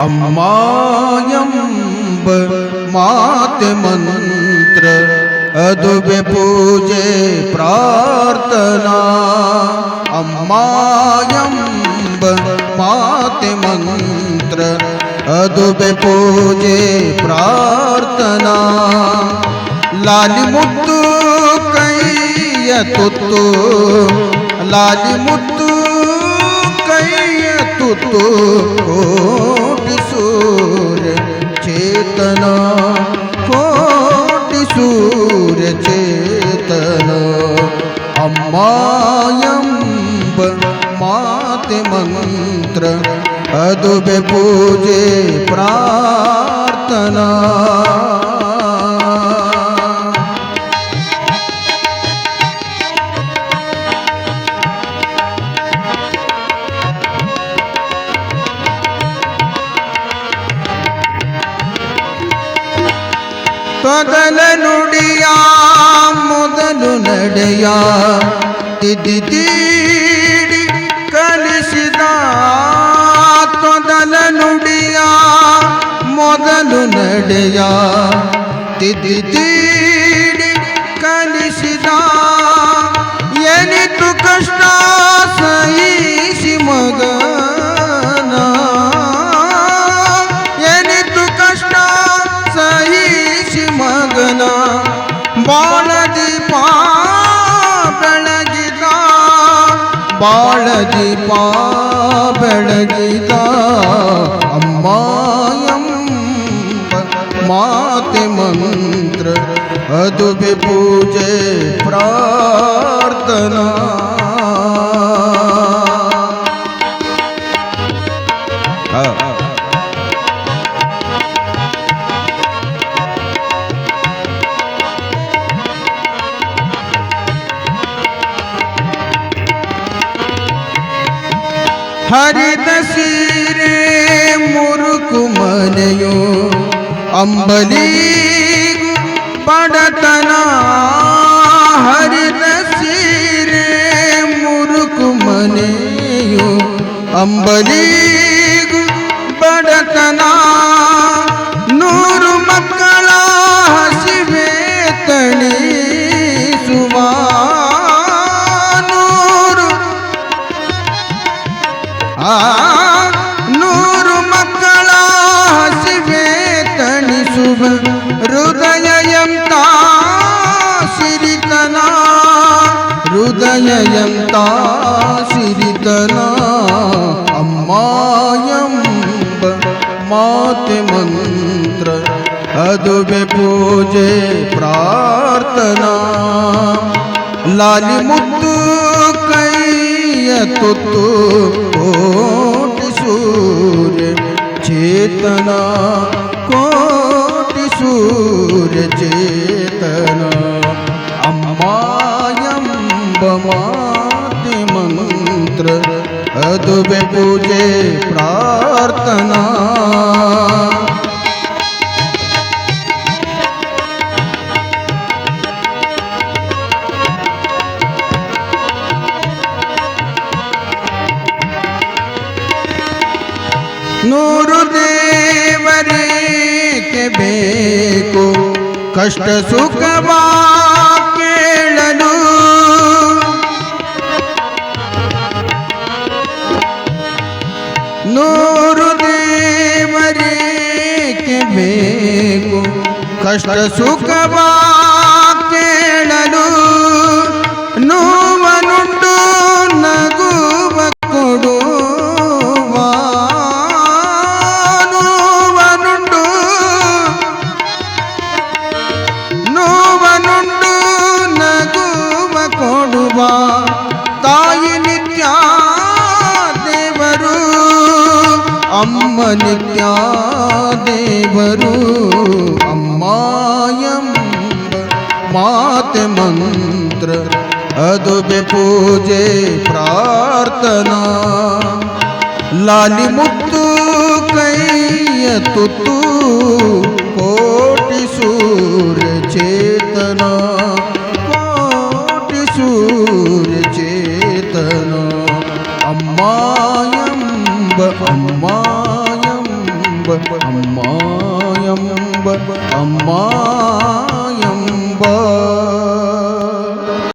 ಅಮ್ಮಾಯಂಬ ಮಾತೆ ಮಂತ್ರ ಅದುಬೆ ಪೂಜೆ ಪ್ರಾರ್ಥನಾ. ಅಮ್ಮಾಯಂಬ ಮಾತೆ ಮಂತ್ರ ಅದುಬೆ ಪೂಜೆ ಪ್ರಾರ್ಥನಾ. ಲಾಲಿ ಮುತ್ತು ಕೈಯ ತುತ್ತು, ಲಾಲಿ ಮುತ್ತು ಕೈಯ ತುತ್ತು, ಕೋಟಿ ಸೂರ್ಯ ಚೇತನ, ಕೋಟಿ ಸೂರ್ಯ ಚೇತನ. ಅಮ್ಮಾಯಂಬ ಮಾತೆ ಮಂತ್ರ ಅದುಬೆ ಪೂಜೆ ಪ್ರಾರ್ಥನಾ. ತೊದಲ ನುಡಿಯ ಮೊದಲು ನಡೆಯ ತಿದ್ದಿ ಕಲಿಸಿದ. ತೊದಲ ನುಡಿಯ ಮೊದಲು ನಡೆಯ ತಿದ್ದಿ ಕಲಿಸಿದ. ಎನಿತು ಕಷ್ಟ ಸಹಿಸಿ ಮಗನ, ಎನಿತು ಕಷ್ಟ ಸಹಿಸಿ ಮಗನ. ಬಾಳದೀಪ ಬೆಳಗಿದ, ಬಾಳದೀಪ ಬೆಳಗಿದ. ಅಮ್ಮಾಯಂಬ ಮಾತೆ ಮಂತ್ರ ಅದುಬೆ ಪೂಜೆ ಪ್ರಾರ್ಥನಾ. ಹರಿದ ಸೀರೆ ಮುರುಕು ಮನೆಯು ಅಂಬಲಿಗೂ ಬಡತನ. ಹರಿದ ಸೀರೆ ಮುರುಕು ಮನೆಯು ಅಂಬಲಿಗೂ ಬಡತನ. ನೂರು ಮಕ್ಕಳ ಹಸಿವೆ ತಣಿಸುವ, ನೂರು ಮಕ್ಕಳ ಹಸಿವೆ ತಣಿಸುವ. ಹೃದಯ ಎಂತ ಸಿರಿತನ, ಹೃದಯ ಎಂತ ಸಿರಿತನ. ಅಮ್ಮಾಯಂಬ ಮಾತೆ ಮಂತ್ರ ಅದುಬೆ ಪೂಜೆ ಪ್ರಾರ್ಥನಾ. ಲಾಲಿ ಮುತ್ತು ಕೈಯ ತುತ್ತು, ಕೋಟಿ ಸೂರ್ಯ ಚೇತನ, ಕೋಟಿ ಸೂರ್ಯ ಚೇತನ. ಅಮ್ಮಾಯಂಬ ಮಾತೆ ಮಂತ್ರ ಅದುಬೆ ಪೂಜೆ ಪ್ರಾರ್ಥನಾ. ನೂರು ದೇವರೇಕೆ ಬೇಕು ಕಷ್ಟ ಸುಖವ ಕೇಳಲು. ನೂರು ದೇವರೇಕೆ ಬೇಕು ಕಷ್ಟ ಸುಖವ ಕೇಳಲು. ನೋವನುಂಟು ನಗುವ ಕೊಡುವ, ನೋವನುಂಟು ನಗುವ ಕೊಡುವ. ತಾಯಿ ನಿತ್ಯ ದೇವರು, ಅಮ್ಮ ನಿತ್ಯ ದೇವರು. ಅಮ್ಮಾಯಂಬ ಮಾತೆ ಮಂತ್ರ ಅದುಬೆ ಪೂಜೆ ಪ್ರಾರ್ಥನಾ. ಲಾಲಿ ಮುತ್ತು ಕೈಯ ತುತ್ತು, ಕೋಟಿ ಸೂರ್ಯ ಚೇತನ, ಕೋಟಿ ಸೂರ್ಯ ಚೇತನ. ಅಮ್ಮಾಯಂಬ ಅಮ್ಮಾಯಂಬ ಅಮ್ಮ ಎಂಬ ಅಮ್ಮ ಎಂಬ